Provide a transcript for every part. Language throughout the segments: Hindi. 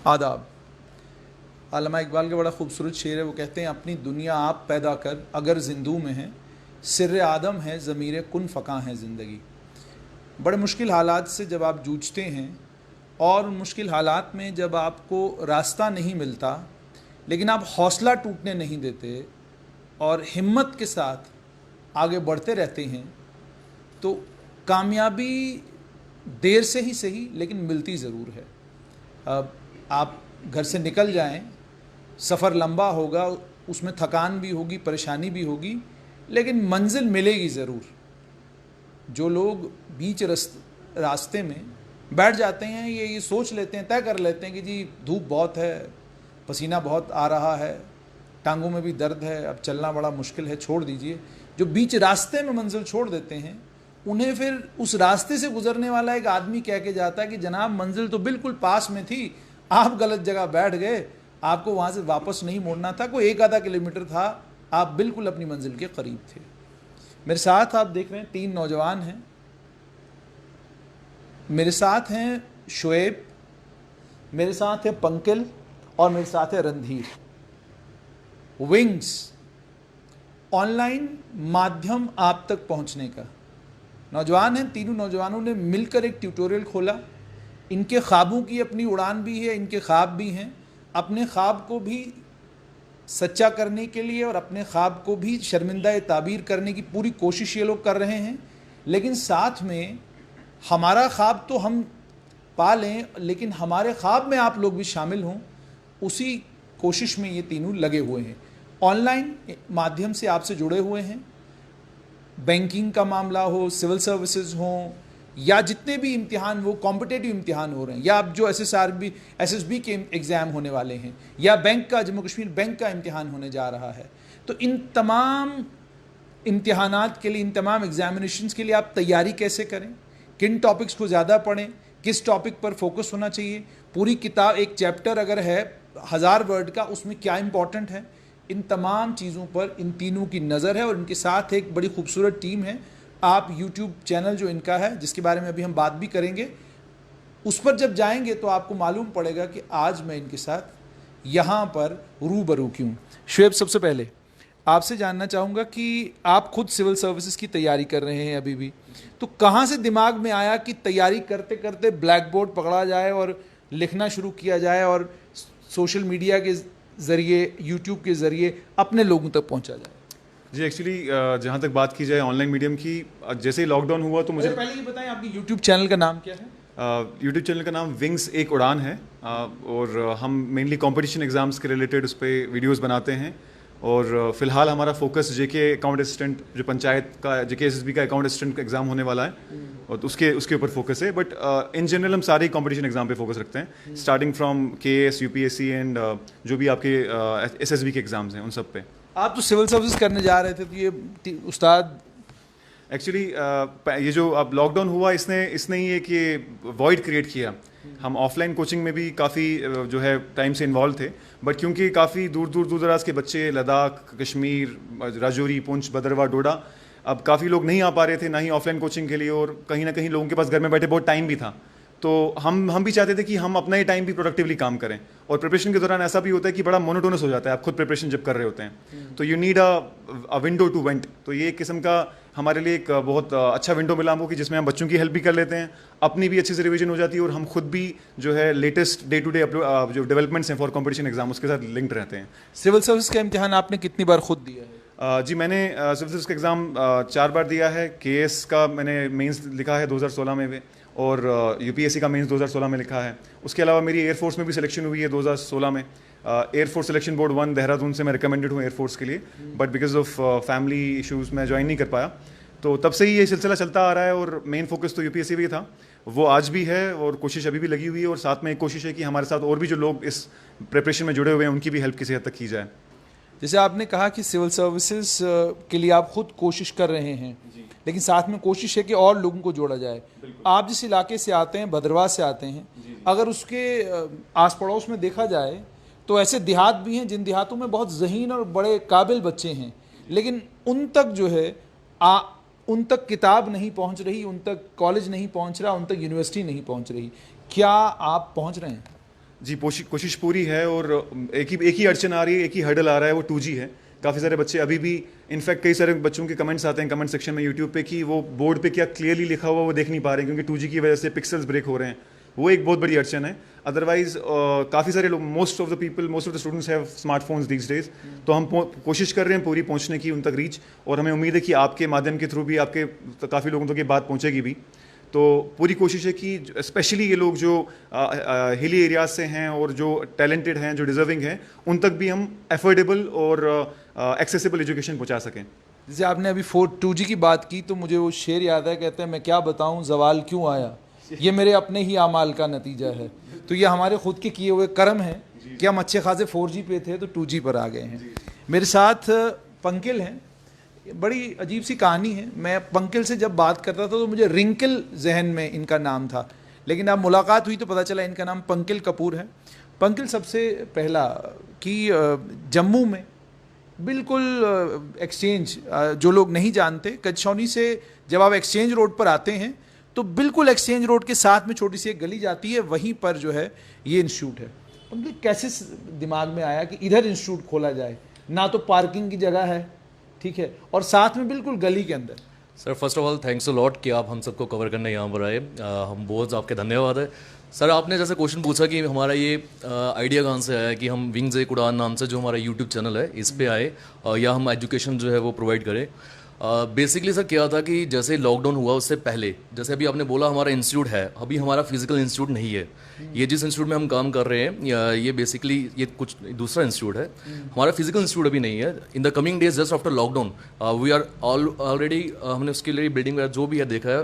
आदाब। अल्लामा इकबाल का बड़ा खूबसूरत शेर है, वो कहते हैं अपनी दुनिया आप पैदा कर अगर जिंदू में है, सिर्र आदम है ज़मीर कुन फ़क़ा है ज़िंदगी। बड़े मुश्किल हालात से जब आप जूझते हैं और मुश्किल हालात में जब आपको रास्ता नहीं मिलता, लेकिन आप हौसला टूटने नहीं देते और हिम्मत के साथ आगे बढ़ते रहते हैं, तो कामयाबी देर से ही सही लेकिन मिलती ज़रूर है। अब आप घर से निकल जाएं, सफ़र लंबा होगा, उसमें थकान भी होगी, परेशानी भी होगी, लेकिन मंजिल मिलेगी ज़रूर। जो लोग बीच रास्ते में बैठ जाते हैं, ये सोच लेते हैं, तय कर लेते हैं कि जी धूप बहुत है, पसीना बहुत आ रहा है, टांगों में भी दर्द है, अब चलना बड़ा मुश्किल है, छोड़ दीजिए। जो बीच रास्ते में मंजिल छोड़ देते हैं, उन्हें फिर उस रास्ते से गुजरने वाला एक आदमी कह के जाता है कि जनाब मंजिल तो बिल्कुल पास में थी, आप गलत जगह बैठ गए, आपको वहाँ से वापस नहीं मुड़ना था, कोई एक आधा किलोमीटर था, आप बिल्कुल अपनी मंजिल के करीब थे। मेरे साथ आप देख रहे हैं 3 नौजवान हैं। मेरे साथ हैं शुएब, मेरे साथ है पंकिल और मेरे साथ है रणधीर। विंग्स ऑनलाइन माध्यम आप तक पहुंचने का नौजवान हैं। तीनों नौजवानों ने मिलकर एक ट्यूटोरियल खोला। इनके ख्वाबों की अपनी उड़ान भी है, इनके ख्वाब भी हैं। अपने ख्वाब को भी सच्चा करने के लिए और अपने ख्वाब को भी शर्मिंदा ताबीर करने की पूरी कोशिश ये लोग कर रहे हैं, लेकिन साथ में हमारा ख्वाब तो हम पा लें, लेकिन हमारे ख्वाब में आप लोग भी शामिल हों, उसी कोशिश में ये तीनों लगे हुए हैं। ऑनलाइन माध्यम से आपसे जुड़े हुए हैं। बैंकिंग का मामला हो, सिविल सर्विसेज हों, या जितने भी इम्तिहान, वो कॉम्पिटेटिव इम्तिहान हो रहे हैं, या अब जो एसएसबी के एग्ज़ाम होने वाले हैं, या बैंक का, जम्मू कश्मीर बैंक का इम्तिहान होने जा रहा है, तो इन तमाम इम्तिहानात के लिए, इन तमाम एग्जामिनेशंस के लिए आप तैयारी कैसे करें, किन टॉपिक्स को ज़्यादा पढ़ें, किस टॉपिक पर फोकस होना चाहिए, पूरी किताब, एक चैप्टर अगर है 1000 वर्ड का, उसमें क्या इंपॉर्टेंट है, इन तमाम चीज़ों पर इन तीनों की नज़र है। और इनके साथ एक बड़ी खूबसूरत टीम है। आप यूट्यूब चैनल जो इनका है, जिसके बारे में अभी हम बात भी करेंगे, उस पर जब जाएंगे तो आपको मालूम पड़ेगा कि आज मैं इनके साथ यहाँ पर रूबरू क्यों। शुएब, सबसे पहले आपसे जानना चाहूँगा कि आप खुद सिविल सर्विसेज की तैयारी कर रहे हैं अभी भी, तो कहाँ से दिमाग में आया कि तैयारी करते करते ब्लैक बोर्ड पकड़ा जाए और लिखना शुरू किया जाए और सोशल मीडिया के ज़रिए, यूट्यूब के ज़रिए अपने लोगों तक पहुँचा जाए? जी, एक्चुअली जहाँ तक बात की जाए ऑनलाइन मीडियम की, जैसे ही लॉकडाउन हुआ तो मुझे पहले ये बताएं आपकी यूट्यूब चैनल का नाम क्या है? यूट्यूब चैनल का नाम विंग्स एक उड़ान है, और हम मेनली कंपटीशन एग्जाम्स के रिलेटेड उस पर वीडियोस बनाते हैं। और फिलहाल हमारा फोकस जेके अकाउंट असिस्टेंट, जो पंचायत का जेके एसएसबी का अकाउंट असिस्टेंट का एग्ज़ाम होने वाला है, और उसके ऊपर फोकस है। बट इन जनरल हम सारे कंपटीशन एग्जाम पे फोकस रखते हैं, starting from KS, UPSC and जो भी आपके एसएसबी के एग्जाम्स हैं, उन सब पे। आप तो सिविल सर्विस करने जा रहे थे, तो ये उस्ताद एक्चुअली ये जो अब लॉकडाउन हुआ, इसने ही एक ये वॉइड क्रिएट किया। हम ऑफलाइन कोचिंग में भी काफ़ी जो है टाइम से इन्वॉल्व थे, बट क्योंकि काफ़ी दूर दराज के बच्चे, लद्दाख, कश्मीर, राजौरी, पुंछ, भदरवा, डोडा, अब काफ़ी लोग नहीं आ पा रहे थे ना ही ऑफलाइन कोचिंग के लिए, और कहीं ना कहीं लोगों के पास घर में बैठे बहुत टाइम भी था। तो हम भी चाहते थे कि हम अपना ही टाइम भी प्रोडक्टिवली काम करें। और प्रिपरेशन के दौरान ऐसा भी होता है कि बड़ा मोनोटोनस हो जाता है, आप खुद प्रिपरेशन जब कर रहे होते हैं, तो you need a window to vent. तो ये एक किस्म का हमारे लिए एक बहुत अच्छा विंडो मिला हमको, कि जिसमें हम बच्चों की हेल्प भी कर लेते हैं, अपनी भी अच्छे से रिवीजन हो जाती है, और हम खुद भी जो है लेटेस्ट डे टू डे जो डेवलपमेंट्स हैं फॉर कॉम्पिटिशन एग्जाम, उसके साथ लिंक्ड रहते हैं। सिविल सर्विस का इम्तिहान आपने कितनी बार खुद दिया है? जी, मैंने सिविल सर्विस का एग्ज़ाम 4 बार दिया है। केएस का मैंने मेंस लिखा है 2016 में, और यूपीएससी का मेंस 2016 में लिखा है। उसके अलावा मेरी एयरफोर्स में भी सिलेक्शन हुई है 2016 में। एयरफोर्स सिलेक्शन बोर्ड 1 देहरादून से मैं रिकमेंडेड हूँ एयरफोर्स के लिए, but because of family issues मैं ज्वाइन नहीं कर पाया। तो तब से ही ये सिलसिला चलता आ रहा है, और मेन फोकस तो यूपीएससी भी था, वो आज भी है, और कोशिश अभी भी लगी हुई है। और साथ में एक कोशिश है कि हमारे साथ और भी जो लोग इस प्रिपरेशन में जुड़े हुए हैं, उनकी भी हेल्प किसी हद तक की जाए। जैसे आपने कहा कि सिविल सर्विसेज के लिए आप खुद कोशिश कर रहे हैं, लेकिन साथ में कोशिश है कि और लोगों को जोड़ा जाए। आप जिस इलाके से आते हैं, भद्रवाह से आते हैं, अगर उसके आस पड़ोस में देखा जाए तो ऐसे देहात भी हैं जिन देहातों में बहुत ज़हीन और बड़े काबिल बच्चे हैं, लेकिन उन तक जो है उन तक किताब नहीं पहुंच रही, उन तक कॉलेज नहीं पहुंच रहा, उन तक यूनिवर्सिटी नहीं पहुंच रही। क्या आप पहुंच रहे हैं? जी कोशिश पूरी है, और एक ही अड़चन आ रही है, एक ही हर्डल आ रहा है, वो 2G है। काफ़ी सारे बच्चे अभी भी, इनफैक्ट कई सारे बच्चों के कमेंट्स आते हैं कमेंट सेक्शन में यूट्यूब पे कि वो बोर्ड पे क्या क्लियरली लिखा हुआ वो देख नहीं पा रहे हैं, क्योंकि 2G की वजह से पिक्सल्स ब्रेक हो रहे हैं। वो एक बहुत बड़ी अड़चन है। अदरवाइज काफ़ी सारे लोग, most of the students have smartphones these days. तो हम कोशिश कर रहे हैं पूरी पहुंचने की उन तक रीच, और हमें उम्मीद है कि आपके माध्यम के थ्रू भी आपके काफ़ी लोगों तक ये बात पहुंचेगी भी। तो पूरी कोशिश है कि स्पेशली ये लोग जो हिली एरियाज से हैं और जो टैलेंटेड हैं, जो डिजर्विंग हैं, उन तक भी हम एफोर्डेबल और एक्सेसिबल एजुकेशन पहुंचा सकें। जैसे आपने अभी 2G की बात की तो मुझे वो शेर याद है, कहते हैं मैं क्या बताऊं जवाल क्यों आया, ये मेरे अपने ही आमाल का नतीजा है। तो ये हमारे खुद के किए हुए कर्म हैं कि हम अच्छे खासे 4G पे थे तो 2G पर आ गए हैं। मेरे साथ पंकिल हैं, बड़ी अजीब सी कहानी है। मैं पंकिल से जब बात करता था तो मुझे रिंकल जहन में इनका नाम था, लेकिन अब मुलाकात हुई तो पता चला इनका नाम पंकिल कपूर है। पंकिल सबसे पहला कि जम्मू में बिल्कुल एक्सचेंज, जो लोग नहीं जानते, कचौनी से जब आप एक्सचेंज रोड पर आते हैं तो बिल्कुल एक्सचेंज रोड के साथ में छोटी सी एक गली जाती है, वहीं पर जो है ये इंस्टीट्यूट है। पंकिल कैसे दिमाग में आया कि इधर इंस्टीट्यूट खोला जाए, ना तो पार्किंग की जगह है, ठीक है, और साथ में बिल्कुल गली के अंदर। Sir first of all thanks a lot कि आप हम सबको कवर करने यहाँ पर आए, हम बहुत आपके धन्यवाद है। सर आपने जैसे क्वेश्चन पूछा कि हमारा ये आइडिया कहाँ से आया कि हम विंग्स एक उड़ान नाम से जो हमारा यूट्यूब चैनल है इस पे आए, या हम एजुकेशन जो है वो प्रोवाइड करें। बेसिकली सर क्या था कि जैसे लॉकडाउन हुआ उससे पहले, जैसे अभी आपने बोला हमारा इंस्टीट्यूट है, अभी हमारा फिजिकल इंस्टीट्यूट नहीं है। ये जिस इंस्टीट्यूट में हम काम कर रहे हैं ये बेसिकली ये कुछ दूसरा इंस्टीट्यूट है, हमारा फिजिकल इंस्टीट्यूट अभी नहीं है। In the coming days just after lockdown we are already, हमने उसके लिए बिल्डिंग वगैरह जो भी है देखा है,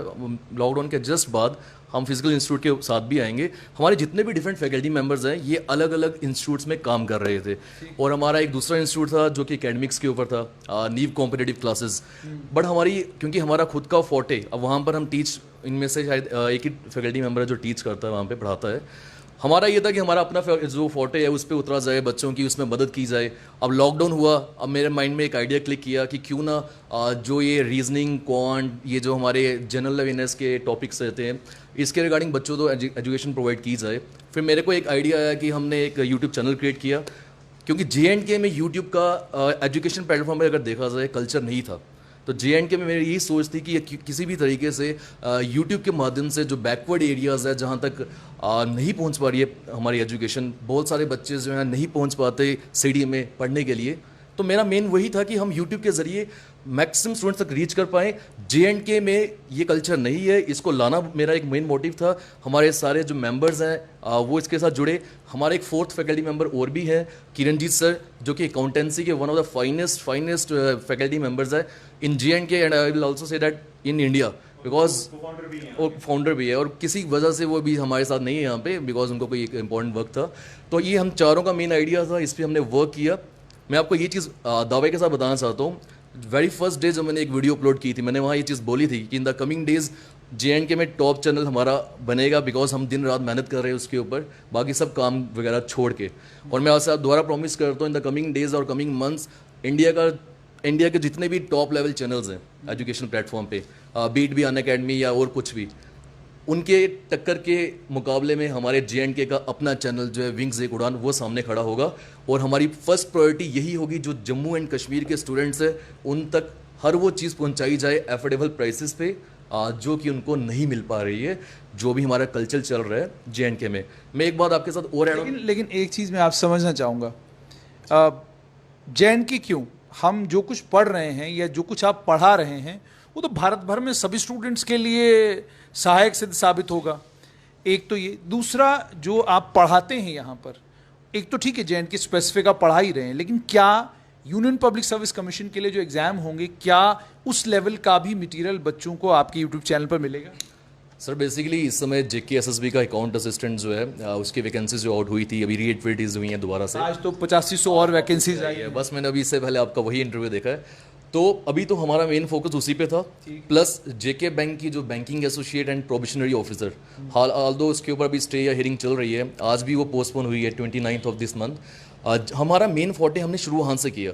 लॉकडाउन के जस्ट बाद हम फिजिकल इंस्टीट्यूट के साथ भी आएंगे। हमारे जितने भी डिफरेंट फैकल्टी मेंबर्स हैं ये अलग अलग इंस्टीट्यूट्स में काम कर रहे थे, और हमारा एक दूसरा इंस्टीट्यूट था जो कि एकेडमिक्स के ऊपर था, नीव कॉम्पिटिटिव क्लासेस। बट हमारी क्योंकि हमारा खुद का फोटे, अब वहाँ पर हम टीच, इनमें से शायद एक ही फैकल्टी मेंबर है जो टीच करता है, वहाँ पे पढ़ाता है। हमारा ये था कि हमारा अपना जो फोटे है उस पर उतरा जाए, बच्चों की उसमें मदद की जाए। अब लॉकडाउन हुआ, अब मेरे माइंड में एक आइडिया क्लिक किया कि क्यों ना जो ये रीजनिंग, क्वांट, ये जो हमारे जनरल अवेयरनेस के टॉपिक्स रहते हैं इसके रिगार्डिंग बच्चों को एजुकेशन प्रोवाइड की जाए। फिर मेरे को एक आइडिया आया कि हमने एक यूट्यूब चैनल क्रिएट किया, क्योंकि JNK में यूट्यूब का एजुकेशन प्लेटफॉर्म पर अगर देखा जाए कल्चर नहीं था। तो JNK में मेरी यही सोच थी कि किसी भी तरीके से यूट्यूब के माध्यम से जो बैकवर्ड एरियाज़ है जहाँ तक नहीं पहुँच पा रही है हमारी एजुकेशन, बहुत सारे बच्चे जो हैं नहीं पहुँच पाते सिटी में पढ़ने के लिए, तो मेरा मेन वही था कि हम यूट्यूब के ज़रिए मैक्सिमम स्टूडेंट्स तक रीच कर पाएँ। JNK में ये कल्चर नहीं है, इसको लाना मेरा एक मेन मोटिव था। हमारे सारे जो मेंबर्स हैं वो इसके साथ जुड़े। हमारे एक 4th फैकल्टी मेंबर और भी हैं, किरणजीत सर, जो कि अकाउंटेंसी के one of the finest faculty members है इन JNK, and I will also say that in India, because founder भी है, और किसी वजह से वो भी हमारे साथ नहीं है यहाँ पे, बिकॉज उनको कोई एक इंपॉर्टेंट वर्क था। तो ये हम चारों का मेन आइडिया था, इस पर हमने वर्क किया। मैं आपको ये चीज़ दावे के साथ बताना चाहता हूँ, वेरी फर्स्ट डे जब मैंने एक वीडियो अपलोड की थी, मैंने वहाँ ये चीज़ बोली थी कि इन द कमिंग डेज JNK में टॉप चैनल हमारा बनेगा, बिकॉज हम दिन रात मेहनत कर रहे हैं उसके ऊपर, बाकी सब काम वगैरह छोड़ के। और मैं आपसे दोबारा प्रॉमिस करता हूँ इन द कमिंग डेज और कमिंग मंथ्स इंडिया के जितने भी टॉप लेवल चैनल्स हैं एजुकेशन प्लेटफॉर्म पे, बीट भी, अनअकैडमी या और कुछ भी, उनके टक्कर के मुकाबले में हमारे JNK का अपना चैनल जो है विंग्स एक उड़ान, वो सामने खड़ा होगा। और हमारी फर्स्ट प्रायोरिटी यही होगी, जो जम्मू एंड कश्मीर के स्टूडेंट्स हैं उन तक हर वो चीज़ पहुंचाई जाए एफोर्डेबल प्राइसेस पे, जो कि उनको नहीं मिल पा रही है, जो भी हमारा कल्चर चल रहा है JNK में। मैं एक बात आपके साथ और लेकिन एक चीज़ मैं आप समझना चाहूँगा, JNK क्यों, हम जो कुछ पढ़ रहे हैं या जो कुछ आप पढ़ा रहे हैं वो तो भारत भर में सभी स्टूडेंट्स के लिए सहायक सिद्ध साबित होगा। एक तो ये, दूसरा जो आप पढ़ाते हैं यहाँ पर, एक तो ठीक है JNK स्पेसिफिक आप पढ़ा ही रहे हैं, लेकिन क्या यूनियन पब्लिक सर्विस कमीशन के लिए जो एग्ज़ाम होंगे, क्या उस लेवल का भी मटेरियल बच्चों को आपके यूट्यूब चैनल पर मिलेगा? सर बेसिकली इस समय JK SSB का अकाउंट असिस्टेंट जो है उसकी वैकेंसीज जो आउट हुई थी, अभी रीएडवर्टाइज हुई हैं दोबारा से। आज तो 8500 और वैकेंसीज आई है। बस मैंने अभी इससे पहले आपका वही इंटरव्यू देखा है। तो अभी तो हमारा मेन फोकस उसी पे था, प्लस JK बैंक की जो banking associate and probationary officer, हाल दो उसके ऊपर अभी स्टे या हियरिंग चल रही है, आज भी वो पोस्टपोन हुई है 29 ऑफ दिस मंथ। हमारा मेन फोटे हमने शुरू वहाँ से किया,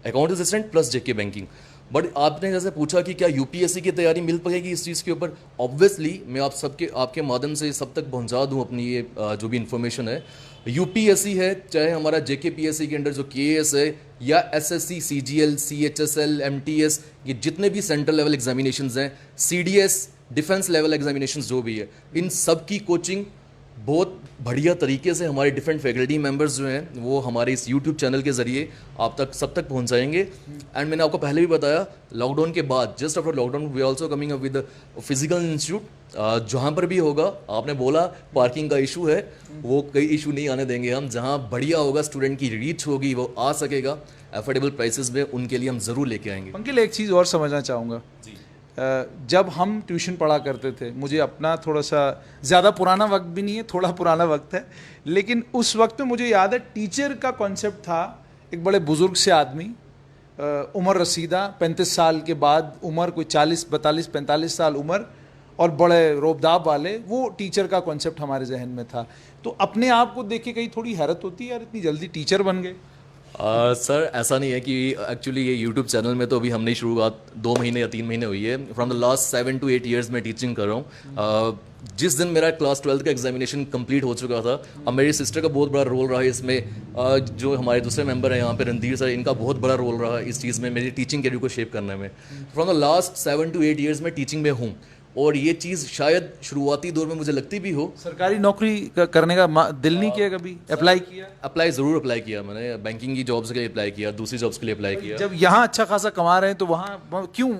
account assistant plus JK banking. But आपने जैसे पूछा कि क्या यूपीएससी की तैयारी मिल पाएगी इस चीज़ के ऊपर, ऑब्वियसली मैं आप सबके आपके माध्यम से सब तक पहुंचा दूं अपनी ये जो भी इन्फॉर्मेशन है। यूपीएससी है, चाहे हमारा जेकेपीएससी के अंडर जो केएएस है, या एसएससी, सीजीएल, सीएचएसएल, एमटीएस, ये जितने भी सेंट्रल लेवल एग्जामिनेशंस हैं, सीडीएस, डिफेंस लेवल एग्जामिनेशंस जो भी है, इन सब की कोचिंग बहुत बढ़िया तरीके से हमारे डिफरेंट फैकल्टी मेंबर्स जो हैं वो हमारे इस यूट्यूब चैनल के ज़रिए आप तक सब तक पहुंचाएंगे। एंड मैंने आपको पहले भी बताया, लॉकडाउन के बाद, just after lockdown, we also coming up with physical institute, जहाँ पर भी होगा। आपने बोला पार्किंग का इशू है, वो कोई इशू नहीं आने देंगे हम। जहाँ बढ़िया होगा, स्टूडेंट की रीच होगी, वो आ सकेगा अफोर्डेबल प्राइसेस में, उनके लिए हम ज़रूर लेके आएंगे। अंकिल, एक चीज़ और समझना चाहूँगा। जब हम ट्यूशन पढ़ा करते थे, मुझे अपना थोड़ा सा ज़्यादा पुराना वक्त भी नहीं है, थोड़ा पुराना वक्त है, लेकिन उस वक्त में मुझे याद है टीचर का कॉन्सेप्ट था एक बड़े बुज़ुर्ग से आदमी, उम्र रसीदा, 35 साल के बाद उम्र, कोई 40, 42, 45 साल उम्र, और बड़े रोबदाब वाले, वो टीचर का कॉन्सेप्ट हमारे जहन में था। तो अपने आप को देख के कहीं थोड़ी हैरत होती है, यार इतनी जल्दी टीचर बन गए। सर ऐसा नहीं है कि एक्चुअली ये यूट्यूब चैनल में तो अभी हमने शुरुआत 2 महीने या 3 महीने हुई है। From the last 7 to 8 years मैं टीचिंग कर रहा हूँ। जिस दिन मेरा क्लास 12 का एग्जामिनेशन कंप्लीट हो चुका था, अब मेरी सिस्टर का बहुत बड़ा रोल रहा है इसमें, जो हमारे दूसरे मेंबर हैं यहाँ पे रणधीर सर, इनका बहुत बड़ा रोल रहा है इस चीज़ में, मेरी टीचिंग कैरियर को शेप करने में। From the last 7 to 8 years में टीचिंग में हूँ, और ये चीज़ शायद शुरुआती दौर में मुझे लगती भी हो। सरकारी नौकरी करने का दिल नहीं किया कभी? अप्लाई किया? ज़रूर अप्लाई किया मैंने, बैंकिंग की जॉब्स के लिए अप्लाई किया, दूसरी जॉब्स के लिए अप्लाई किया। जब यहाँ अच्छा खासा कमा रहे हैं तो वहाँ क्यों?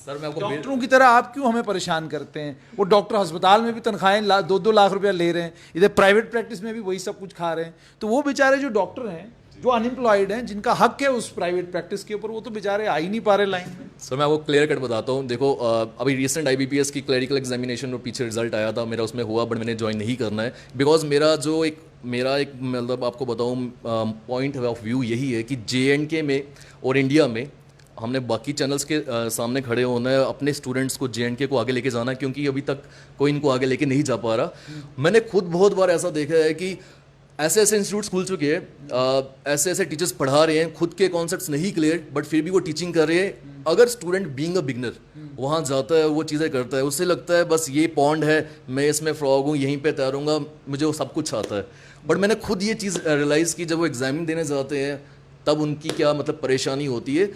सर मैं आपको डॉक्टरों की तरह आप क्यों हमें परेशान करते हैं? वो डॉक्टर अस्पताल में भी तनख्वाहें 2-2 लाख रुपया ले रहे हैं, इधर प्राइवेट प्रैक्टिस में भी वही सब कुछ खा रहे हैं। तो वो बेचारे जो डॉक्टर हैं, जो अनएम्प्लॉयड हैं, जिनका हक है उस प्राइवेट प्रैक्टिस के ऊपर, वो तो बेचारे आ ही नहीं पा रहे लाइन में। सर मैं आपको क्लियर कट बताता हूँ। देखो अभी रिसेंट IBPS की क्लरिकल एग्जामिनेशन और पीछे रिजल्ट आया था, मेरा उसमें हुआ, बट मैंने ज्वाइन नहीं करना है, बिकॉज मेरा एक मतलब आपको बताऊँ पॉइंट ऑफ व्यू यही है कि JNK में और इंडिया में हमने बाकी चैनल्स के सामने खड़े होना है, अपने स्टूडेंट्स को JNK को आगे लेके जाना है, क्योंकि अभी तक कोई इनको आगे लेके नहीं जा पा रहा। मैंने खुद बहुत बार ऐसा देखा है कि ऐसे इंस्टीट्यूट्स खुल चुके हैं, ऐसे टीचर्स पढ़ा रहे हैं, खुद के कॉन्सेप्ट्स नहीं क्लियर, बट फिर भी वो टीचिंग कर रहे हैं। अगर स्टूडेंट बीइंग अ बिगनर वहाँ जाता है, वो चीज़ें करता है, उससे लगता है बस ये पॉन्ड है, मैं इसमें फ्रॉग हूँ, यहीं पे तैरूँगा, मुझे वो सब कुछ आता है। बट मैंने खुद ये चीज़ रियलाइज़ की, जब वो एग्जामिन देने जाते हैं तब उनकी क्या मतलब परेशानी होती है।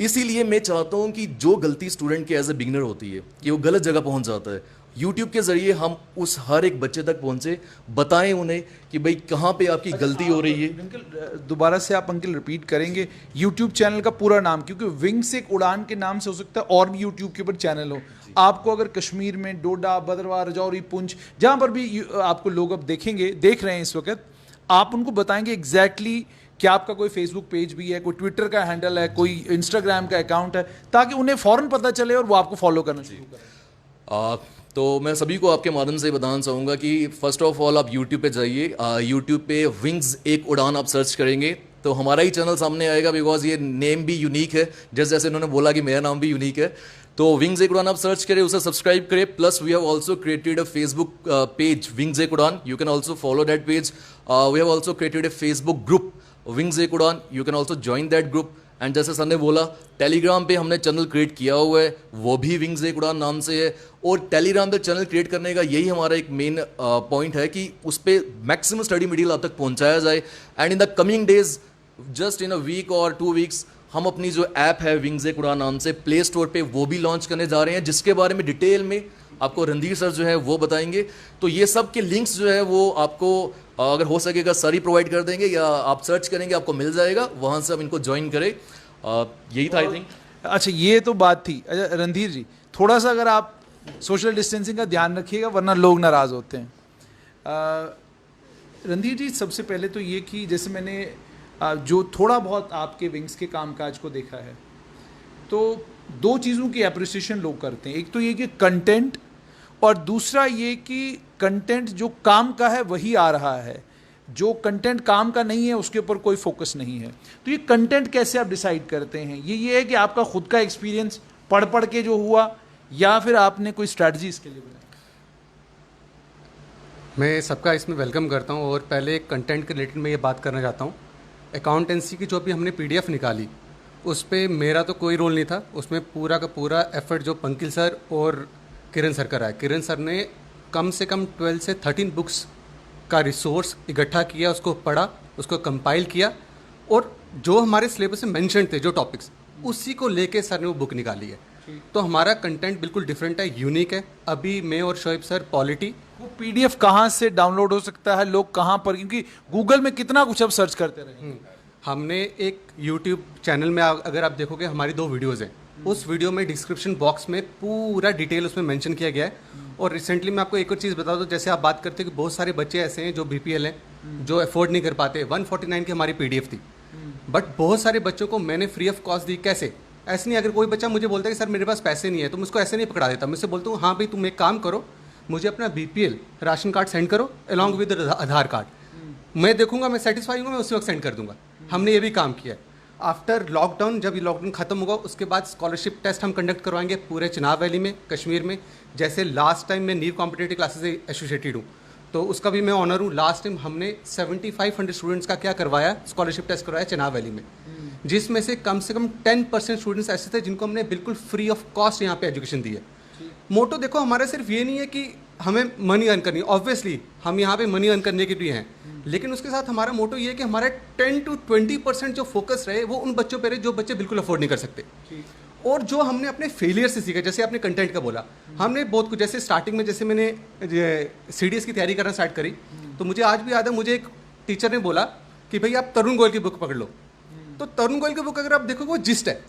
इसीलिए मैं चाहता हूँ कि जो गलती स्टूडेंट के एज ए बिगनर होती है कि वो गलत जगह पहुँच जाता है, यूट्यूब के ज़रिए हम उस हर एक बच्चे तक पहुँचे, बताएं उन्हें कि भाई कहाँ पे आपकी गलती हो रही है। अंकल दोबारा से आप अंकल रिपीट करेंगे यूट्यूब चैनल का पूरा नाम, क्योंकि विंग से एक उड़ान के नाम से हो सकता है और भी यूट्यूब के ऊपर चैनल हो। आपको अगर कश्मीर में डोडा, भद्रवाह, राजौरी, पुंछ, जहाँ पर भी आपको लोग अब देख रहे हैं इस वक्त, आप उनको बताएंगे एग्जैक्टली क्या आपका कोई फेसबुक पेज भी है, कोई ट्विटर का हैंडल है, कोई इंस्टाग्राम का अकाउंट है, ताकि उन्हें फ़ौरन पता चले और वो आपको फॉलो करना शुरू करें। तो मैं सभी को आपके माध्यम से बताना चाहूँगा कि फर्स्ट ऑफ ऑल आप यूट्यूब पे जाइए, यूट्यूब पे विंग्स एक उड़ान आप सर्च करेंगे तो हमारा ही चैनल सामने आएगा, बिकॉज ये नेम भी यूनिक है, जैसे उन्होंने बोला कि मेरा नाम भी यूनिक है। तो विंग्स एक उड़ान आप सर्च करें, उसे सब्सक्राइब करें। Plus we have also created a Facebook page wings Ek Udaan, you can also follow that page. We have also created a Facebook group wings Ek Udaan, you can also join that group. And जैसे सर ने बोला, टेलीग्राम पे हमने चैनल क्रिएट किया हुआ है, वो भी विंग्स एक उड़ान नाम से है। और टेलीग्राम पे चैनल क्रिएट करने का यही हमारा एक मेन पॉइंट है कि उस पर मैक्सिमम स्टडी मटेरियल आप तक पहुंचाया जाए। And in the coming days, just in a week और 2 वीक्स, हम अपनी जो ऐप है विंग्स एक उड़ान नाम से प्ले स्टोर पे वो भी लॉन्च करने जा रहे हैं, जिसके बारे में डिटेल में आपको रणधीर सर जो है वो बताएंगे। तो ये सब के लिंक्स जो है वो आपको अगर हो सकेगा सर ही प्रोवाइड कर देंगे, या आप सर्च करेंगे आपको मिल जाएगा, वहाँ से आप इनको ज्वाइन करें। यही था आई थिंक। अच्छा, ये तो बात थी। अच्छा रणधीर जी, थोड़ा सा अगर आप सोशल डिस्टेंसिंग का ध्यान रखिएगा, वरना लोग नाराज़ होते हैं। रणधीर जी, सबसे पहले तो ये कि जैसे मैंने जो थोड़ा बहुत आपके विंग्स के कामकाज को देखा है, तो 2 चीज़ों की अप्रिसिएशन लोग करते हैं। एक तो ये कि कंटेंट, और दूसरा ये कि कंटेंट जो काम का है वही आ रहा है, जो कंटेंट काम का नहीं है उसके ऊपर कोई फोकस नहीं है। तो ये कंटेंट कैसे आप डिसाइड करते हैं? ये है कि आपका खुद का एक्सपीरियंस पढ़ के जो हुआ, या फिर आपने कोई स्ट्रैटेजी इसके लिए बनाई? मैं सबका इसमें वेलकम करता हूं, और पहले कंटेंट के रिलेटेड मैं ये बात करना चाहता हूं। अकाउंटेंसी की जो भी हमने PDF निकाली, उस पर मेरा तो कोई रोल नहीं था, उसमें पूरा का पूरा एफर्ट जो पंकिल सर और किरण सर का रहा है। किरण सर ने कम से कम 12 से 13 बुक्स का रिसोर्स इकट्ठा किया, उसको पढ़ा, उसको कंपाइल किया, और जो हमारे सिलेबस में मेंशन थे जो टॉपिक्स, उसी को लेके सर ने वो बुक निकाली है। तो हमारा कंटेंट बिल्कुल डिफरेंट है, यूनिक है। अभी मैं और शोएब सर पॉलिटी, वो पीडीएफ कहाँ से डाउनलोड हो सकता है, लोग कहाँ पर, क्योंकि गूगल में कितना कुछ अब सर्च करते रहे। हमने एक यूट्यूब चैनल में अगर आप देखोगे हमारी 2 वीडियोज़ हैं, उस वीडियो में डिस्क्रिप्शन बॉक्स में पूरा डिटेल उसमें मेंशन किया गया है। और रिसेंटली मैं आपको एक और चीज़ बता दूं, जैसे आप बात करते हैं कि बहुत सारे बच्चे ऐसे हैं जो बीपीएल हैं, जो अफोर्ड नहीं कर पाते। 149 की हमारी पीडीएफ थी, बट बहुत सारे बच्चों को मैंने फ्री ऑफ कॉस्ट दी। कैसे? ऐसे नहीं, अगर कोई बच्चा मुझे बोलता है कि सर मेरे पास पैसे नहीं है, तो मैं उसको ऐसे नहीं पकड़ा देता। मैं उससे बोलता हूँ हाँ भाई तुम एक काम करो, मुझे अपना बीपीएल राशन कार्ड सेंड करो अलॉन्ग विद आधार कार्ड, मैं देखूंगा, मैं सेटिस्फाई हूँ, मैं उसी वक्त सेंड कर दूंगा। हमने ये भी काम किया है। आफ्टर लॉकडाउन, जब ये लॉकडाउन खत्म होगा उसके बाद स्कॉलरशिप टेस्ट हम कंडक्ट करवाएंगे पूरे चिनाब वैली में, कश्मीर में। जैसे लास्ट टाइम मैं नीव कॉम्पिटेटिव क्लासेस से एसोसिएटेड हूँ, तो उसका भी मैं ऑनर हूँ। लास्ट टाइम हमने 7500 स्टूडेंट्स का क्या करवाया, स्कॉलरशिप टेस्ट करवाया चिनाब वैली में, जिसमें से कम 10% स्टूडेंट्स ऐसे थे जिनको हमने बिल्कुल फ्री ऑफ कॉस्ट यहाँ पे एजुकेशन दी है। मोटो देखो हमारा सिर्फ ये नहीं है कि हमें मनी अर्न करनी, ऑब्वियसली हम यहाँ पे मनी अर्न करने के लिए हैं, लेकिन उसके साथ हमारा मोटो ये है कि हमारा 10 to 20% जो फोकस रहे वो उन बच्चों पे रहे जो बच्चे बिल्कुल अफोर्ड नहीं कर सकते। और जो हमने अपने फेलियर से सीखा, जैसे आपने कंटेंट का बोला, हमने बहुत कुछ, जैसे स्टार्टिंग में जैसे मैंने सीडीएस की तैयारी करना स्टार्ट करी, तो मुझे आज भी याद है, मुझे एक टीचर ने बोला कि भाई आप तरुण गोयल की बुक पकड़ लो। तो तरुण गोयल की बुक अगर आप देखोगे वो जिस्ट है,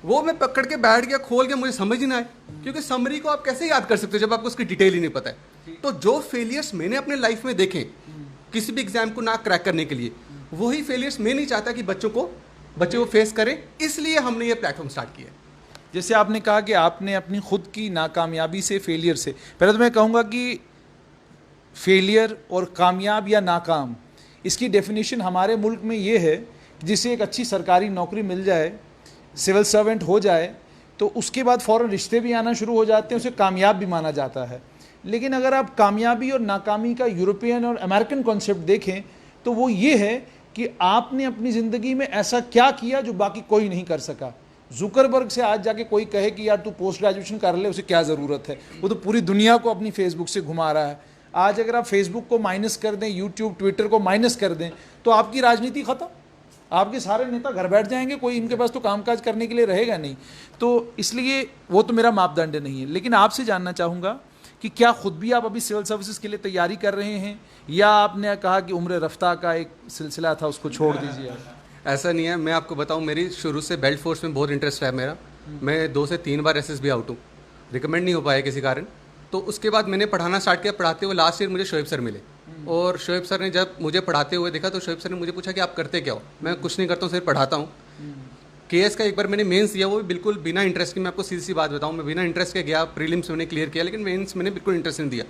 वो मैं पकड़ के बैठ गया, खोल के, मुझे समझ ही ना आए, क्योंकि समरी को आप कैसे याद कर सकते हो जब आपको उसकी डिटेल ही नहीं पता है। तो जो फेलियर्स मैंने अपने लाइफ में देखे किसी भी एग्जाम को ना क्रैक करने के लिए, वही फेलियर्स मैं नहीं चाहता कि बच्चे वो फेस करें, इसलिए हमने ये प्लेटफॉर्म स्टार्ट किया है। जैसे आपने कहा कि आपने अपनी खुद की नाकामयाबी से, फेलियर से, पहले तो मैं कहूँगा कि फेलियर और कामयाब या नाकाम, इसकी डेफिनेशन हमारे मुल्क में ये है कि जिसे एक अच्छी सरकारी नौकरी मिल जाए, सिविल सर्वेंट हो जाए, तो उसके बाद फ़ौरन रिश्ते भी आना शुरू हो जाते हैं, उसे कामयाब भी माना जाता है। लेकिन अगर आप कामयाबी और नाकामी का यूरोपियन और अमेरिकन कॉन्सेप्ट देखें तो वो ये है कि आपने अपनी ज़िंदगी में ऐसा क्या किया जो बाकी कोई नहीं कर सका। जुकरबर्ग से आज जाके कोई कहे कि यार तू पोस्ट ग्रेजुएशन कर ले, उसे क्या ज़रूरत है, वो तो पूरी दुनिया को अपनी फेसबुक से घुमा रहा है। आज अगर आप फेसबुक को माइनस कर दें, यूट्यूब ट्विटर को माइनस कर दें, तो आपकी राजनीति ख़त्म, आपके सारे नेता घर बैठ जाएंगे, कोई इनके पास तो कामकाज करने के लिए रहेगा नहीं। तो इसलिए वो तो मेरा मापदंड नहीं है। लेकिन आपसे जानना चाहूँगा कि क्या खुद भी आप अभी सिविल सर्विसेज के लिए तैयारी कर रहे हैं, या आपने कहा कि उम्र रफ्ता का एक सिलसिला था उसको छोड़ दीजिए? ऐसा नहीं है, मैं आपको बताऊं, मेरी शुरू से बेल्ट फोर्स में बहुत इंटरेस्ट है मेरा। मैं 2 से 3 बार एसएसबी आउट हूँ, रिकमेंड नहीं हो पाया किसी कारण। तो उसके बाद मैंने पढ़ाना स्टार्ट किया। पढ़ाते हुए लास्ट ईयर मुझे शोएब सर मिले, और शोएब सर ने जब मुझे पढ़ाते हुए देखा तो शोएब सर ने मुझे पूछा कि आप करते क्या हो? मैं कुछ नहीं करता हूँ, सिर्फ पढ़ाता हूँ। केएस का एक बार मैंने मेंस दिया, वो भी बिल्कुल बिना इंटरेस्ट के। मैं आपको सीधी सी बात बताऊँ, मैं बिना इंटरेस्ट के गया, प्रीलिम्स मैंने क्लियर किया, लेकिन मेंस मैंने बिल्कुल इंटरेस्ट नहीं दिया।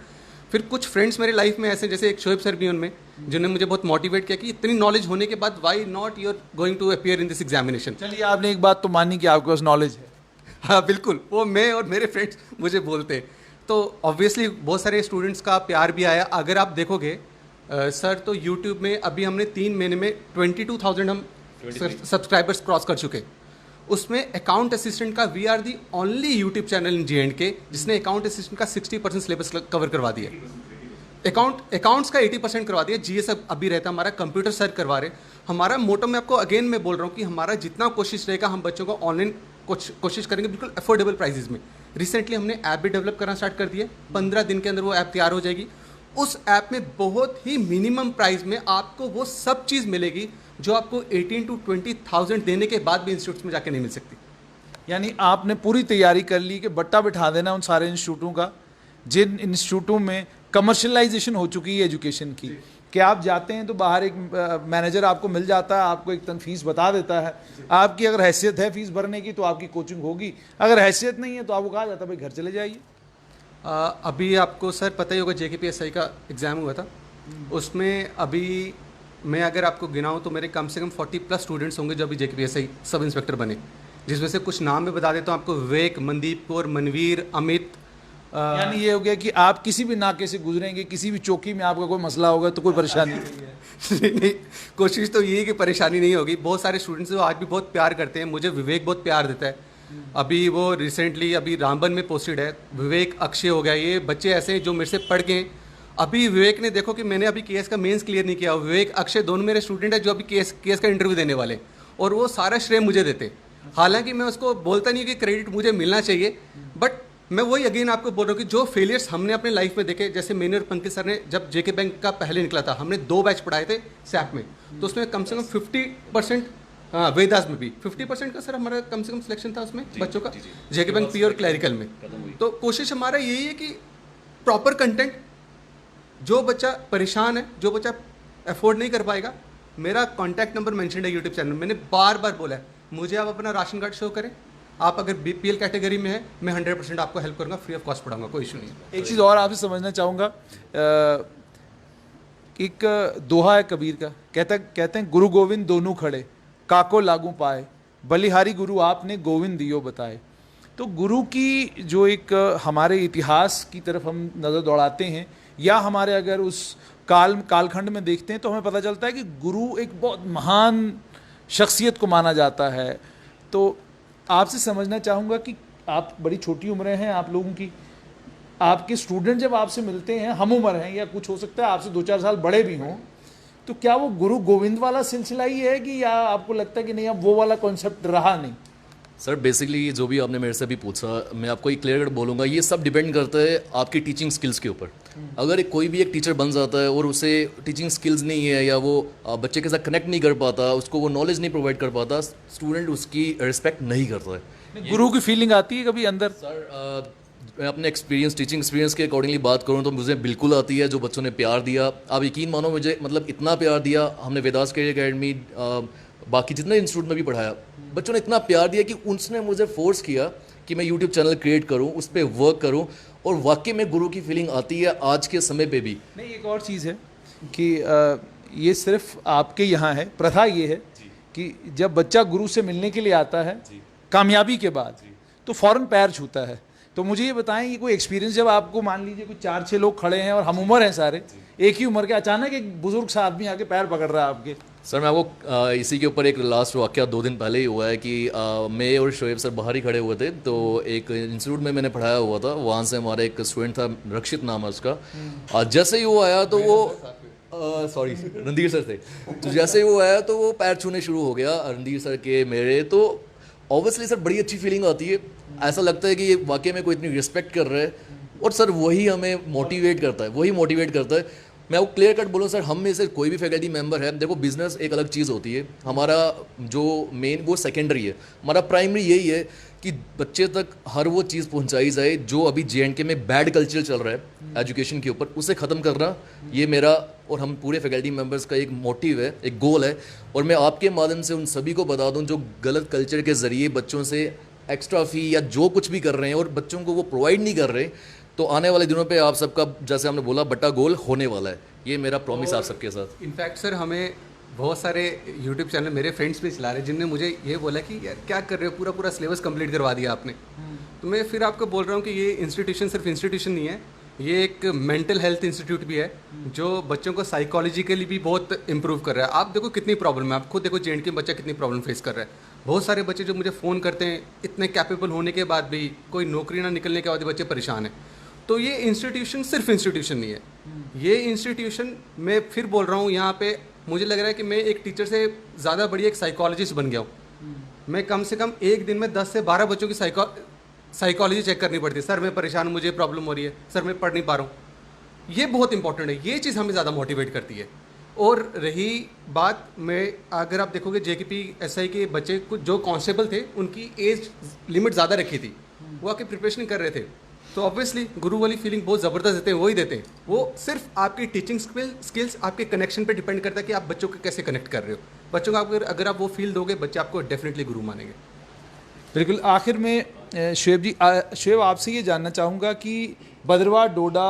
फिर कुछ फ्रेंड्स मेरे लाइफ में ऐसे, जैसे एक शोएब सर भी उनमें, जिन्होंने मुझे बहुत मोटिवेट किया कि इतनी नॉलेज होने के बाद why not you are going to appear in this examination. चलिए, आपने एक बात तो मानी कि आपके पास नॉलेज है। हाँ बिल्कुल, वो मैं और मेरे फ्रेंड्स मुझे बोलते। तो ऑब्वियसली बहुत सारे स्टूडेंट्स का प्यार भी आया। अगर आप देखोगे सर, तो यूट्यूब में अभी हमने 3 महीने में 22,000 हम सब्सक्राइबर्स क्रॉस कर चुके। उसमें अकाउंट असिस्टेंट का we are the only YouTube channel in JNK जिसने अकाउंट असिस्टेंट का 60% सिलेबस कवर करवा दिया। अकाउंट्स का 80% करवा दिया। GS अभी रहता हमारा, कंप्यूटर सर करवा रहे। हमारा मोटो में आपको अगेन मैं बोल रहा हूँ कि हमारा जितना कोशिश रहेगा, हम बच्चों को ऑनलाइन कोशिश करेंगे बिल्कुल अफोर्डेबल प्राइसेस में। रिसेंटली हमने ऐप भी डेवलप करना स्टार्ट कर दिया। 15 दिन के अंदर वो ऐप तैयार हो जाएगी। उस ऐप में बहुत ही मिनिमम प्राइस में आपको वो सब चीज़ मिलेगी जो आपको 18 to 20,000 देने के बाद भी इंस्टीट्यूट्स में जाके नहीं मिल सकती। यानी आपने पूरी तैयारी कर ली कि बट्टा बिठा देना उन सारे इंस्टीट्यूटों का जिन इंस्टीट्यूटों में कमर्शलाइजेशन हो चुकी है एजुकेशन की, कि आप जाते हैं तो बाहर एक मैनेजर आपको मिल जाता है, आपको एक फीस बता देता है। आपकी अगर हैसियत है फीस भरने की तो आपकी कोचिंग होगी, अगर हैसियत नहीं है तो आपको कहा जाता है भाई घर चले जाइए। अभी आपको सर पता ही होगा JKPSI का एग्ज़ाम हुआ था, उसमें अभी मैं अगर आपको गिनाऊं तो मेरे कम से कम 40+ स्टूडेंट्स होंगे जो अभी JKPSI सब इंस्पेक्टर बने, जिसमें से कुछ नाम मैं बता देता हूँ आपको। विवेक, मनदीप कौर, मनवीर, अमित, यानी ये हो गया कि आप किसी भी नाके से गुजरेंगे, किसी भी चौकी में आपका कोई मसला होगा तो कोई परेशानी नहीं है। नहीं, कोशिश तो ये है कि परेशानी नहीं होगी। बहुत सारे स्टूडेंट्स जो आज भी बहुत प्यार करते हैं, मुझे विवेक बहुत प्यार देता है। अभी वो रिसेंटली अभी रामबन में पोस्टेड है, विवेक अक्षय हो गया, ये बच्चे ऐसे हैं जो मेरे से पढ़ के अभी विवेक ने देखो कि मैंने अभी केएस का मेंस क्लियर नहीं किया, विवेक अक्षय दोनों मेरे स्टूडेंट है जो अभी केएस का इंटरव्यू देने वाले, और वो सारा श्रेय मुझे देते। हालांकि मैं उसको बोलता नहीं कि क्रेडिट मुझे मिलना चाहिए, बट मैं वही अगेन आपको बोल रहा हूँ कि जो फेलियर्स हमने अपने लाइफ में देखे, जैसे मैंने और पंकज सर ने जब जेके बैंक का पहले निकला था, हमने 2 बैच पढ़ाए थे सैप में, तो उसमें कम से कम 50%, हाँ वेदास में भी 50% का सर हमारा कम से कम सिलेक्शन था उसमें बच्चों का, जेके बैंक पी और क्लैरिकल में। तो कोशिश हमारा यही है कि प्रॉपर कंटेंट, जो बच्चा परेशान है, जो बच्चा अफोर्ड नहीं कर पाएगा, मेरा कॉन्टैक्ट नंबर मेंशन है यूट्यूब चैनल में, मैंने बार बार बोला है, मुझे आप अपना राशन कार्ड शो करें, आप अगर बीपीएल कैटेगरी में है, मैं 100% आपको हेल्प करूंगा, फ्री ऑफ कॉस्ट पढ़ाऊंगा, कोई इशू नहीं है। एक चीज़ और आपसे समझना चाहूँगा, एक दोहा है कबीर का, कहते हैं गुरु गोविंद दोनों खड़े, काको लागू पाए, बलिहारी गुरु आपने गोविंद दियो बताए। तो गुरु की जो एक हमारे इतिहास की तरफ हम नज़र दौड़ाते हैं, या हमारे अगर उस कालखंड में देखते हैं, तो हमें पता चलता है कि गुरु एक बहुत महान शख्सियत को माना जाता है। तो आपसे समझना चाहूँगा कि आप बड़ी छोटी उम्रें हैं आप लोगों की, आपके स्टूडेंट जब आपसे मिलते हैं, हम उम्र हैं या कुछ हो सकता है आपसे 2-4 साल बड़े भी हों, तो क्या वो गुरु गोविंद वाला सिलसिला ही है कि या आपको लगता है कि नहीं अब वो वाला कॉन्सेप्ट रहा नहीं? सर बेसिकली जो भी आपने मेरे से भी पूछा, मैं आपको एक क्लियर कट बोलूँगा, ये सब डिपेंड करता है आपकी टीचिंग स्किल्स के ऊपर। अगर कोई भी एक टीचर बन जाता है और उसे टीचिंग स्किल्स नहीं है, या वो बच्चे के साथ कनेक्ट नहीं कर पाता, उसको वो नॉलेज नहीं प्रोवाइड कर पाता, स्टूडेंट उसकी रिस्पेक्ट नहीं करता है। गुरु की फीलिंग आती है कभी अंदर? सर मैं अपने टीचिंग एक्सपीरियंस के अकॉर्डिंगली बात करूँ तो मुझे बिल्कुल आती है। जो बच्चों ने प्यार दिया, आप यकीन मानो मुझे, मतलब इतना प्यार दिया, हमने वेदास करियर अकेडमी बाकी जितने इंस्टीट्यूट में भी पढ़ाया, बच्चों ने इतना प्यार दिया कि उसने मुझे फोर्स किया कि मैं यूट्यूब चैनल क्रिएट करूं, उस पर वर्क करूं, और वाकई में गुरु की फीलिंग आती है आज के समय पे भी। नहीं, एक और चीज़ है कि ये सिर्फ आपके यहाँ है, प्रथा ये है कि जब बच्चा गुरु से मिलने के लिए आता है कामयाबी के बाद, तो फ़ौरन पैर छूता है। तो मुझे ये बताएं, ये कोई एक्सपीरियंस, जब आपको मान लीजिए कोई 4-6 लोग खड़े हैं और हम उम्र हैं सारे, एक ही उम्र के, अचानक एक बुजुर्ग सा आदमी आके पैर पकड़ रहा है आपके? सर मैं आपको इसी के ऊपर एक लास्ट वाक़या 2 दिन पहले ही हुआ है कि मैं और शोएब सर बाहर ही खड़े हुए थे, तो एक इंस्टीट्यूट में मैंने पढ़ाया हुआ था, वहाँ से हमारा एक स्टूडेंट था, रक्षित नाम है उसका, जैसे ही वो आया तो वो सॉरी रणधीर सर थे, तो जैसे ही वो आया तो वो पैर छूने शुरू हो गया रणधीर सर के मेरे। तो ऑब्वियसली सर बड़ी अच्छी फीलिंग आती है, ऐसा लगता है कि ये वाकई में कोई इतनी रिस्पेक्ट कर रहा है, और सर वही हमें मोटिवेट करता है, मैं वो क्लियर कट बोलूँ सर, हम में से कोई भी फैकल्टी मेंबर है, देखो बिजनेस एक अलग चीज़ होती है, हमारा जो मेन वो सेकेंडरी है, हमारा प्राइमरी यही है कि बच्चे तक हर वो चीज़ पहुंचाई जाए जो अभी JNK में बैड कल्चर चल रहा है एजुकेशन के ऊपर, उसे ख़त्म करना, ये मेरा और हम पूरे फैकल्टी मेंबर्स का एक मोटिव है, एक गोल है। और मैं आपके माध्यम से उन सभी को बता दूं जो गलत कल्चर के ज़रिए बच्चों से एक्स्ट्रा फ़ी या जो कुछ भी कर रहे हैं और बच्चों को वो प्रोवाइड नहीं कर रहे, तो आने वाले दिनों पे आप सबका, जैसे हमने बोला, बट्टा गोल होने वाला है, ये मेरा प्रॉमिस आप सबके साथ। इनफैक्ट सर हमें बहुत सारे यूट्यूब चैनल मेरे फ्रेंड्स भी चला रहे हैं जिनने मुझे ये बोला कि यार क्या कर रहे हो, पूरा सिलेबस कंप्लीट करवा दिया आपने। तो मैं फिर आपको बोल रहा हूँ कि ये इंस्टीट्यूशन सिर्फ इंस्टीट्यूशन नहीं है, ये एक मेंटल हेल्थ इंस्टीट्यूट भी है जो बच्चों को साइकोलॉजिकली भी बहुत इंप्रूव कर रहा है। आप देखो कितनी प्रॉब्लम है, आप खुद देखो JNK में बच्चा कितनी प्रॉब्लम फेस कर रहा है। बहुत सारे बच्चे जो मुझे फ़ोन करते हैं, इतने कैपेबल होने के बाद भी, कोई नौकरी ना निकलने के बाद भी बच्चे परेशान हैं। तो ये इंस्टीट्यूशन सिर्फ इंस्टीट्यूशन नहीं है, ये इंस्टीट्यूशन, मैं फिर बोल रहा हूँ यहाँ पे, मुझे लग रहा है कि मैं एक टीचर से ज़्यादा बड़ी एक साइकोलॉजिस्ट बन गया हूँ। मैं कम से कम एक दिन में 10 से 12 बच्चों की साइकोलॉजी चेक करनी पड़ती है। सर मैं परेशान हूँ, मुझे प्रॉब्लम हो रही है, सर मैं पढ़ नहीं पा रहा हूँ। ये बहुत इंपॉर्टेंट है, ये चीज़ हमें ज़्यादा मोटिवेट करती है। और रही बात, मैं अगर आप देखोगे JKP SI के बच्चे कुछ जो कांस्टेबल थे, उनकी एज लिमिट ज़्यादा रखी थी, वो आके प्रिपरेशन कर रहे थे। तो ऑब्वियसली गुरु वाली फीलिंग बहुत ज़बरदस्त देते हैं, वही देते हैं। वो सिर्फ आपकी टीचिंग स्किल्स, आपके कनेक्शन पे डिपेंड करता है कि आप बच्चों को कैसे कनेक्ट कर रहे हो। बच्चों को अगर आप वो फील दोगे, बच्चे आपको डेफिनेटली गुरु मानेंगे। बिल्कुल। आखिर में शुएब जी, शुएब आपसे ये जानना चाहूँगा कि भद्रवाह, डोडा,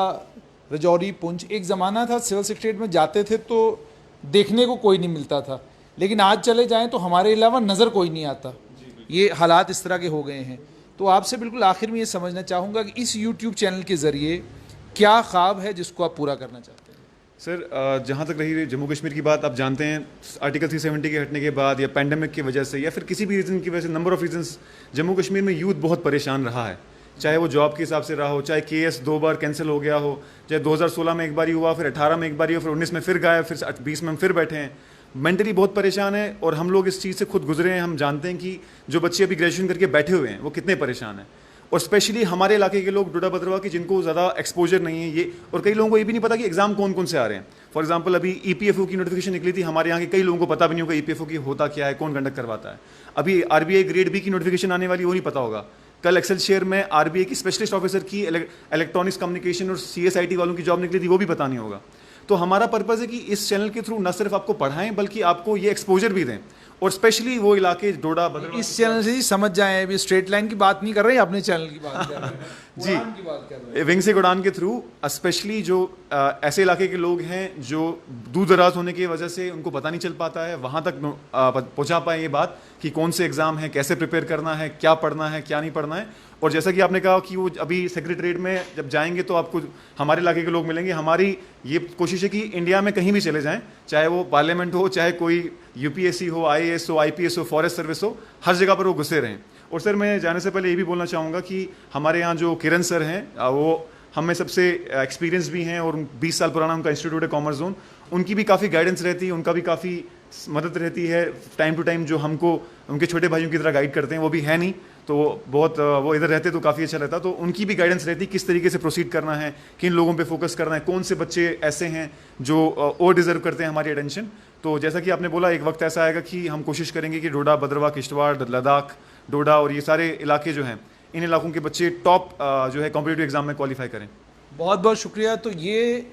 रजौरी, पुंछ, एक ज़माना था सिविल सेक्रेटरीट में जाते थे तो देखने को कोई नहीं मिलता था, लेकिन आज चले जाएं तो हमारे अलावा नज़र कोई नहीं आता। ये हालात इस तरह के हो गए हैं। तो आपसे बिल्कुल आखिर में ये समझना चाहूँगा कि इस यूट्यूब चैनल के ज़रिए क्या ख्वाब है जिसको आप पूरा करना चाहते हैं? सर जहाँ तक रही जम्मू कश्मीर की बात, आप जानते हैं आर्टिकल 370 के हटने के बाद या पैंडमिक की वजह से या फिर किसी भी रीज़न की वजह से, number of reasons, Jammu Kashmir में यूथ बहुत परेशान रहा है। चाहे वो जॉब के हिसाब से रहा हो, चाहे केएस 2 बार कैंसिल हो गया हो, चाहे 2016 में एक बार हुआ, फिर 18 में एक बार हुआ, फिर 19 में फिर गायब, फिर 20 में हम फिर बैठे हैं। मेंटली बहुत परेशान है और हम लोग इस चीज़ से खुद गुजरे हैं। हम जानते हैं कि जो बच्चे अभी ग्रेजुएशन करके बैठे हुए हैं वो कितने परेशान हैं, और स्पेशली हमारे इलाके के लोग डोडा भद्रवाह की जिनको ज़्यादा एक्सपोजर नहीं है ये, और कई लोगों को ये भी नहीं पता कि एग्जाम कौन कौन से आ रहे हैं। फॉर एग्जांपल अभी ईपीएफओ की नोटिफिकेशन निकली थी, हमारे यहाँ के कई लोगों को पता भी नहीं होगा ईपीएफओ की होता क्या है, कौन कंडक्ट करवाता है। अभी आरबीआई ग्रेड बी की नोटिफिकेशन आने वाली, वो नहीं पता होगा। कल एक्सेल शेयर में आरबीआई की स्पेशलिस्ट ऑफिसर की इलेक्ट्रॉनिक्स कम्युनिकेशन और सीएसआईटी वालों की जॉब निकली थी, वो भी पता नहीं होगा। तो हमारा पर्पज़ है कि इस चैनल के थ्रू न सिर्फ आपको पढ़ाएं बल्कि आपको ये एक्सपोजर भी दें, और स्पेशली वो इलाके डोडा भद्रवाह इस चैनल से ही समझ जाएं, अभी स्ट्रेट लाइन की बात नहीं कर रहे हैं, अपने चैनल की बात कर रहे हैं, जी, उड़ान की बात कर रहे हैं। विंग से उड़ान के थ्रू स्पेशली जो ऐसे इलाके के लोग हैं जो दूर दराज होने की वजह से उनको पता नहीं चल पाता है, वहाँ तक पहुँचा पाए ये बात कि कौन से एग्ज़ाम है, कैसे प्रिपेयर करना है, क्या पढ़ना है, क्या नहीं पढ़ना है। और जैसा कि आपने कहा कि वो अभी सेक्रेटरीट में जब जाएंगे तो आपको हमारे इलाके के लोग मिलेंगे। हमारी ये कोशिश है कि इंडिया में कहीं भी चले जाएं, चाहे वो पार्लियामेंट हो, चाहे कोई यूपीएससी हो, आईएएस हो, आईपीएस हो, फॉरेस्ट सर्विस हो, हर जगह पर वो घुसे रहें। और सर मैं जाने से पहले ये भी बोलना चाहूँगा कि हमारे यहाँ जो किरण सर हैं वो हमें सबसे एक्सपीरियंस भी हैं, और 20 साल पुराना उनका इंस्टीट्यूट है कॉमर्स जोन, उनकी भी काफ़ी गाइडेंस रहती है, उनका भी काफ़ी मदद रहती है टाइम टू टाइम। जो हमको उनके छोटे भाइयों की तरह गाइड करते हैं, वो भी है नहीं, तो बहुत वो इधर रहते तो काफ़ी अच्छा रहता। तो उनकी भी गाइडेंस रहती है किस तरीके से प्रोसीड करना है, किन लोगों पे फोकस करना है, कौन से बच्चे ऐसे हैं जो और डिजर्व करते हैं हमारी अटेंशन। तो जैसा कि आपने बोला, एक वक्त ऐसा आएगा कि हम कोशिश करेंगे कि डोडा भद्रवाह, किश्तवाड़, लद्दाख, डोडा और ये सारे इलाके जो हैं, इन इलाकों के बच्चे टॉप जो है कॉम्पिटिटिव एग्जाम में क्वालिफाई करें। बहुत बहुत शुक्रिया। तो ये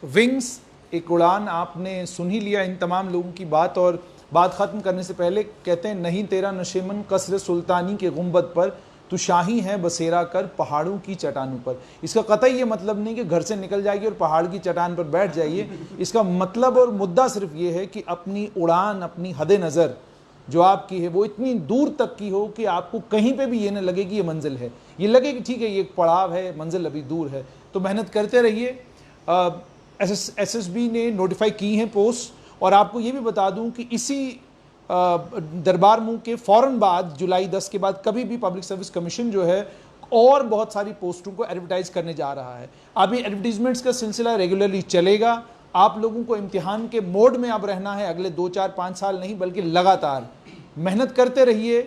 विंग्स एक उड़ान आपने सुन ही लिया इन तमाम लोगों की बात, और बात ख़त्म करने से पहले कहते हैं, नहीं तेरा नशेमन कसर सुल्तानी के गुंबद पर, तू शाही है बसेरा कर पहाड़ों की चट्टानों पर। इसका कतई ये मतलब नहीं कि घर से निकल जाइए और पहाड़ की चट्टान पर बैठ जाइए। इसका मतलब और मुद्दा सिर्फ ये है कि अपनी उड़ान, अपनी हद नज़र जो आपकी है वो इतनी दूर तक की हो कि आपको कहीं पे भी ये न लगे कि ये मंजिल है, ये लगे कि ठीक है ये एक पड़ाव है, मंजिल अभी दूर है। तो मेहनत करते रहिए। एसएसबी ने नोटिफाई की हैं पोस्ट, और आपको ये भी बता दूं कि इसी दरबार मुंह के फ़ौरन बाद, जुलाई 10 के बाद कभी भी पब्लिक सर्विस कमीशन जो है और बहुत सारी पोस्टों को एडवर्टाइज करने जा रहा है। अब ये एडवर्टीजमेंट्स का सिलसिला रेगुलरली चलेगा। आप लोगों को इम्तिहान के मोड में अब रहना है, अगले 2, 4, 5 साल नहीं बल्कि लगातार मेहनत करते रहिए।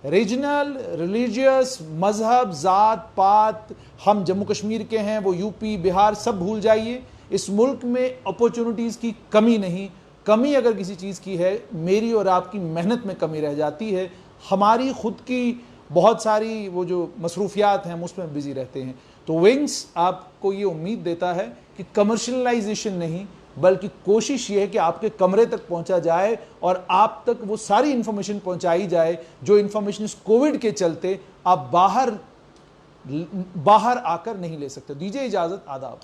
रीजनल, रिलीजियस, मजहब, ज़ात पात, हम जम्मू कश्मीर के हैं, वो यूपी, बिहार, सब भूल जाइए। इस मुल्क में अपॉर्चुनिटीज़ की कमी नहीं, कमी अगर किसी चीज़ की है, मेरी और आपकी मेहनत में कमी रह जाती है। हमारी खुद की बहुत सारी वो जो मसरूफियात हैं, हम उसमें बिजी रहते हैं। तो विंग्स आपको ये उम्मीद देता है कि कमर्शलाइजेशन नहीं बल्कि कोशिश ये है कि आपके कमरे तक पहुंचा जाए और आप तक वो सारी इंफॉर्मेशन पहुंचाई जाए जो इंफॉर्मेशन इस कोविड के चलते आप बाहर आकर नहीं ले सकते। दीजिए इजाज़त, आदाब।